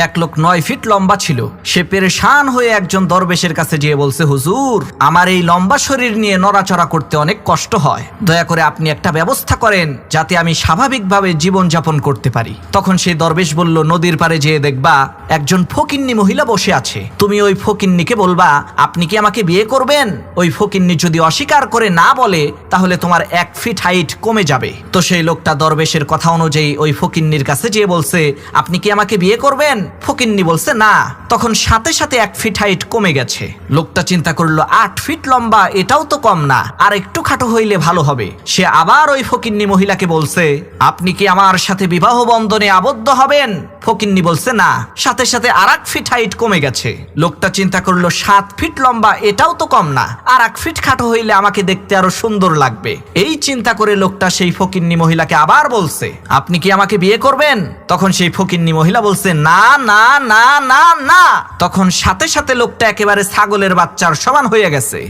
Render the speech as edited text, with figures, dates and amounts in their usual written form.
এক লোক 9 ফিট লম্বা ছিল। সে পেরেশান হয়ে একজন দরবেশের কাছে গিয়ে বলছে, হুজুর, আমার এই লম্বা শরীর নিয়ে নড়াচড়া করতে অনেক কষ্ট হয়, দয়া করে আপনি একটা ব্যবস্থা করেন যাতে আমি স্বাভাবিকভাবে জীবনযাপন করতে পারি। তখন সেই দরবেশ বলল, নদীর পাড়ে যেয়ে দেখবা একজন ফকিন্নি মহিলা বসে আছে, তুমি ওই ফকিন্নিকে বলবা আপনি কি আমাকে বিয়ে করবেন। ওই ফকিন্নি যদি অস্বীকার করে না বলে তাহলে তোমার 1 ফিট হাইট কমে যাবে। তো সেই লোকটা দরবেশের কথা অনুযায়ী ওই ফকিন্নির কাছে যেয়ে বলছে, আপনি কি আমাকে বিয়ে করবেন। ফকিন্নি বলছে না। তখন সাথে সাথে 1 ফিট হাইট কমে গেছে। লোকটা চিন্তা করলো, 8 ফিট লম্বা, এটাও তো কম না, আর একটু খাটো হইলে ভালো হবে। সে আবার ওই ফকিন্নি মহিলাকে বলছে, আপনি কি আমার সাথে বিবাহ বন্ধনে আবদ্ধ হবেন। ফকিন্নি বলছে না। সাথে সাথে আর 1 ফিট হাইট কমে গেছে। লোকটা চিন্তা করলো, 7 ফিট লম্বা, এটাও তো কম না, আর 1 ফিট খাটো হইলে আমাকে দেখতে আরো সুন্দর লাগবে। এই চিন্তা করে লোকটা সেই ফকিন্নি মহিলাকে আবার বলছে, আপনি কি আমাকে বিয়ে করবেন। তখন সেই ফকিন্নি মহিলা বলছে, না না না না না। তখন সাথে সাথে লোকটা একেবারে ছাগলের বাচ্চার সমান হয়ে গেছে।